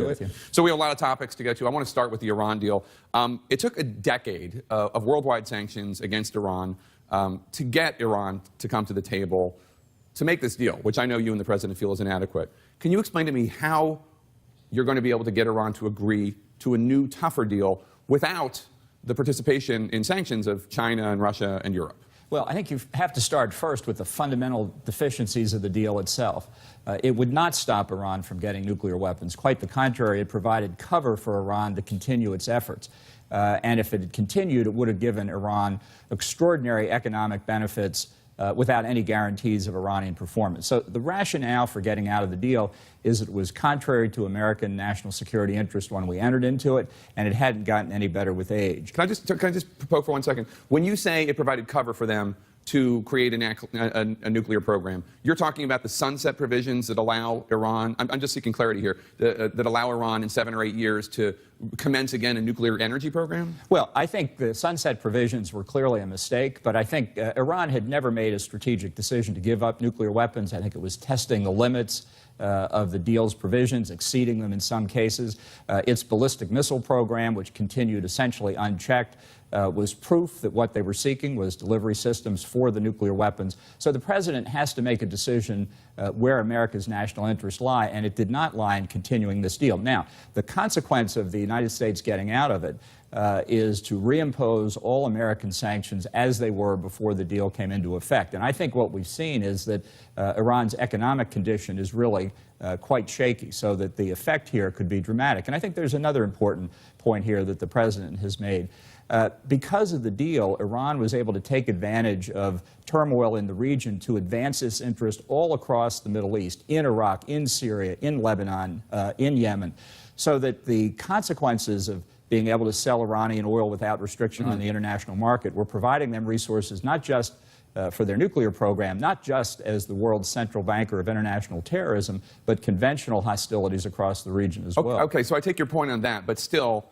Okay. with you. So we have a lot of topics to get to. I want to start with the Iran deal. It took a decade of worldwide sanctions against Iran to get Iran to come to the table to make this deal, which I know you and the president feel is inadequate. Can you explain to me how you're going to be able to get Iran to agree to a new, tougher deal without the participation in sanctions of China and Russia and Europe? Well, I think you have to start first with the fundamental deficiencies of the deal itself. It would not stop Iran from getting nuclear weapons. Quite the contrary, it provided cover for Iran to continue its efforts. And if it had continued, it would have given Iran extraordinary economic benefits without any guarantees of Iranian performance. So the rationale for getting out of the deal is it was contrary to American national security interest when we entered into it, and it hadn't gotten any better with age. Can I just poke for 1 second? When you say it provided cover for them to create a nuclear program, you're talking about the sunset provisions that allow Iran, I'm just seeking clarity here, that allow Iran in 7 or 8 years to commence again a nuclear energy program? Well, I think the sunset provisions were clearly a mistake, but I think Iran had never made a strategic decision to give up nuclear weapons. I think it was testing the limits of the deal's provisions, exceeding them in some cases. Its ballistic missile program, which continued essentially unchecked, was proof that what they were seeking was delivery systems for the nuclear weapons. So the president has to make a decision where America's national interests lie, and it did not lie in continuing this deal. Now, the consequence of the United States getting out of it is to reimpose all American sanctions as they were before the deal came into effect. And I think what we've seen is that Iran's economic condition is really quite shaky, so that the effect here could be dramatic. And I think there's another important point here that the president has made. Because of the deal, Iran was able to take advantage of turmoil in the region to advance its interest all across the Middle East, in Iraq, in Syria, in Lebanon, in Yemen, so that the consequences of being able to sell Iranian oil without restriction on the international market were providing them resources not just for their nuclear program, not just as the world's central banker of international terrorism, but conventional hostilities across the region as well. Okay, so I take your point on that, but still,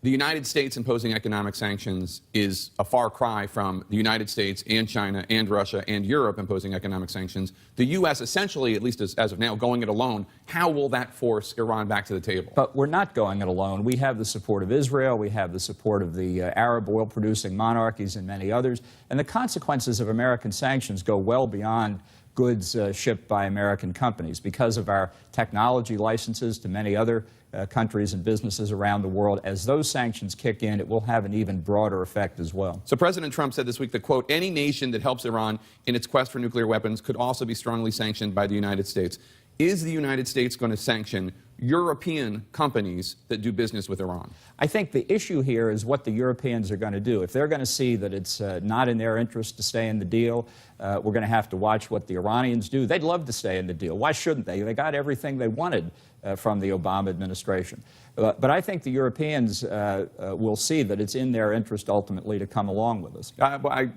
the United States imposing economic sanctions is a far cry from the United States and China and Russia and Europe imposing economic sanctions. The U.S. essentially, at least as of now, going it alone. How will that force Iran back to the table? But we're not going it alone. We have the support of Israel. We have the support of the Arab oil-producing monarchies and many others. And the consequences of American sanctions go well beyond goods shipped by American companies. Because of our technology licenses to many other countries and businesses around the world, as those sanctions kick in, it will have an even broader effect as well. So President Trump said this week that, quote, any nation that helps Iran in its quest for nuclear weapons could also be strongly sanctioned by the United States. Is the United States going to sanction European companies that do business with Iran? I think the issue here is what the Europeans are going to do. If they're going to see that it's not in their interest to stay in the deal, we're going to have to watch what the Iranians do. They'd love to stay in the deal. Why shouldn't they? They got everything they wanted from the Obama administration. But I think the Europeans will see that it's in their interest ultimately to come along with us.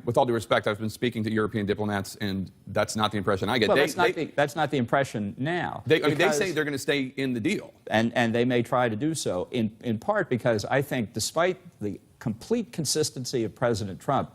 With all due respect, I've been speaking to European diplomats, and that's not the impression I get. Well, that's not the impression now. They say they're going to stay in the deal. And they may try to do so, in part because I think despite the complete consistency of President Trump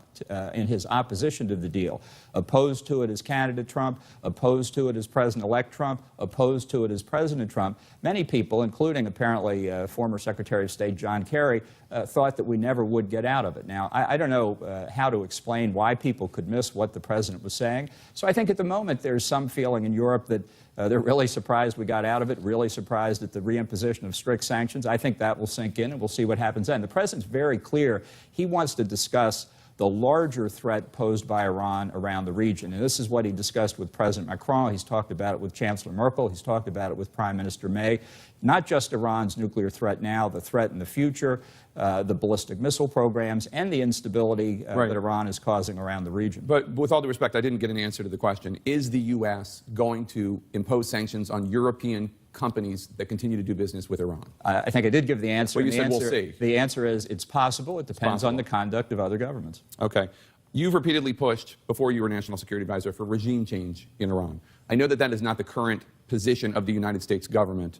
in his opposition to the deal, opposed to it as candidate Trump, opposed to it as President-elect Trump, opposed to it as President Trump, many people, including apparently former Secretary of State John Kerry, thought that we never would get out of it. Now, I don't know how to explain why people could miss what the president was saying. So I think at the moment there's some feeling in Europe that they're really surprised we got out of it, really surprised at the reimposition of strict sanctions. I think that will sink in, and we'll see what happens then. The president's very clear. He wants to discuss the larger threat posed by Iran around the region. And this is what he discussed with President Macron. He's talked about it with Chancellor Merkel. He's talked about it with Prime Minister May. Not just Iran's nuclear threat now, the threat in the future, the ballistic missile programs, and the instability that Iran is causing around the region. But with all due respect, I didn't get an answer to the question. Is the U.S. going to impose sanctions on European companies that continue to do business with Iran? I think I did give the answer. Well, you said we'll see. The answer is it's possible. It depends on the conduct of other governments. Okay. You've repeatedly pushed, before you were National Security Advisor, for regime change in Iran. I know that that is not the current position of the United States government.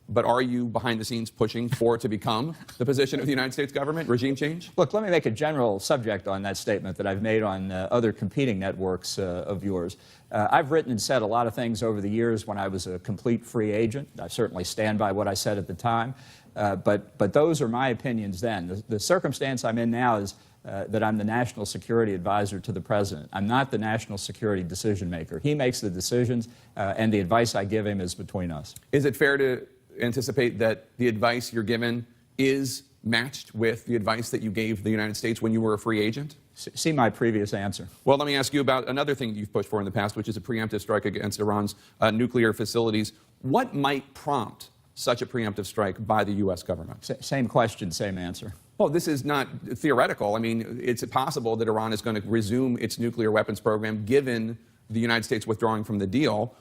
but are you behind the scenes pushing for it to become the position of the United States government, regime change? Look, let me make a general subject on that statement that I've made on other competing networks of yours. I've written and said a lot of things over the years when I was a complete free agent. I certainly stand by what I said at the time, but those are my opinions then. The circumstance I'm in now is that I'm the national security advisor to the president. I'm not the national security decision maker. He makes the decisions, and the advice I give him is between us. Is it fair to anticipate that the advice you're given is matched with the advice that you gave the United States when you were a free agent? See my previous answer. Well, let me ask you about another thing you've pushed for in the past, which is a preemptive strike against Iran's nuclear facilities. What might prompt such a preemptive strike by the U.S. government? Same question, same answer. Well, this is not theoretical. I mean, it's possible that Iran is going to resume its nuclear weapons program given the United States withdrawing from the deal.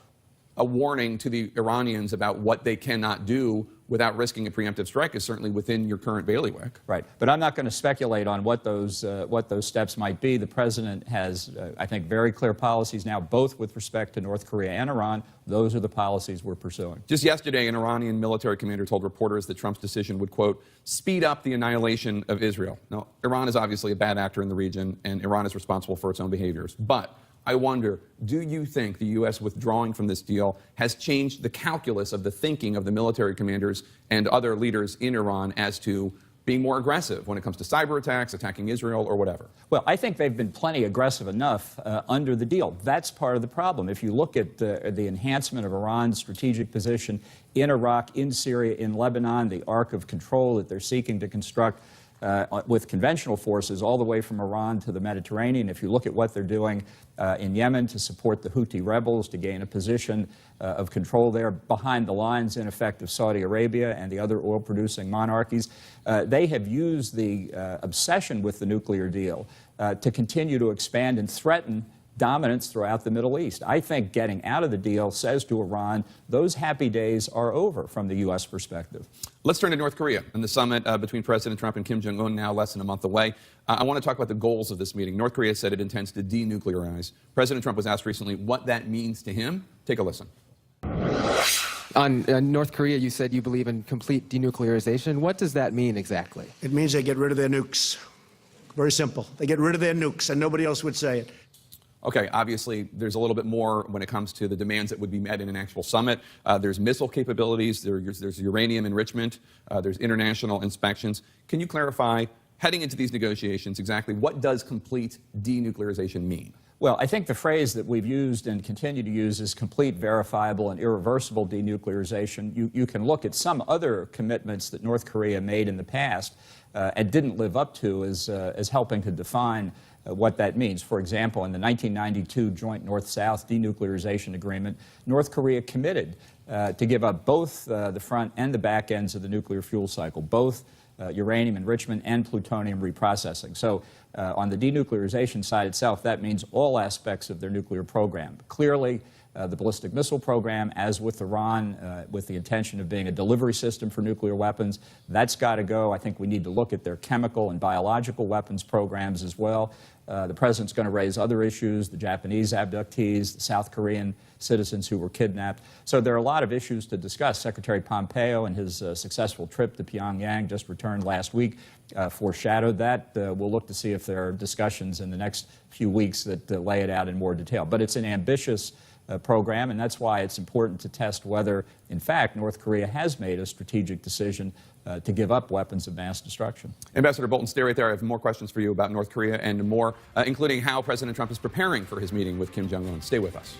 A warning to the Iranians about what they cannot do without risking a preemptive strike is certainly within your current bailiwick. Right. But I'm not going to speculate on what those steps might be. The president has, I think, very clear policies now, both with respect to North Korea and Iran. Those are the policies we're pursuing. Just yesterday, an Iranian military commander told reporters that Trump's decision would, quote, speed up the annihilation of Israel. Now, Iran is obviously a bad actor in the region, and Iran is responsible for its own behaviors. But I wonder, do you think the U.S. withdrawing from this deal has changed the calculus of the thinking of the military commanders and other leaders in Iran as to being more aggressive when it comes to cyber attacks, attacking Israel, or whatever? Well, I think they've been plenty aggressive enough under the deal. That's part of the problem. If you look at the enhancement of Iran's strategic position in Iraq, in Syria, in Lebanon, the arc of control that they're seeking to construct with conventional forces all the way from Iran to the Mediterranean. If you look at what they're doing in Yemen to support the Houthi rebels, to gain a position of control there behind the lines, in effect, of Saudi Arabia and the other oil-producing monarchies, they have used the obsession with the nuclear deal to continue to expand and threaten dominance throughout the Middle East. I think getting out of the deal says to Iran, those happy days are over from the U.S. perspective. Let's turn to North Korea and the summit between President Trump and Kim Jong-un, now less than a month away. I want to talk about the goals of this meeting. North Korea said it intends to denuclearize. President Trump was asked recently what that means to him. Take a listen. On North Korea, you said you believe in complete denuclearization. What does that mean exactly? It means they get rid of their nukes. Very simple. They get rid of their nukes, and nobody else would say it. Okay, obviously, there's a little bit more when it comes to the demands that would be met in an actual summit. There's missile capabilities, there's uranium enrichment, there's international inspections. Can you clarify, heading into these negotiations, exactly what does complete denuclearization mean? Well, I think the phrase that we've used and continue to use is complete, verifiable, and irreversible denuclearization. You can look at some other commitments that North Korea made in the past and didn't live up to as helping to define what that means. For example, in the 1992 Joint North-South Denuclearization Agreement, North Korea committed to give up both the front and the back ends of the nuclear fuel cycle, both uranium enrichment and plutonium reprocessing. So on the denuclearization side itself, that means all aspects of their nuclear program. Clearly, the ballistic missile program, as with Iran, with the intention of being a delivery system for nuclear weapons, that's got to go. I think we need to look at their chemical and biological weapons programs as well. The president's going to raise other issues, the Japanese abductees, the South Korean citizens who were kidnapped. So there are a lot of issues to discuss. Secretary Pompeo, in his successful trip to Pyongyang, just returned last week, foreshadowed that. We'll look to see if there are discussions in the next few weeks that lay it out in more detail. But it's an ambitious program, and that's why it's important to test whether, in fact, North Korea has made a strategic decision to give up weapons of mass destruction. Ambassador Bolton, stay right there. I have more questions for you about North Korea and more, including how President Trump is preparing for his meeting with Kim Jong-un. Stay with us.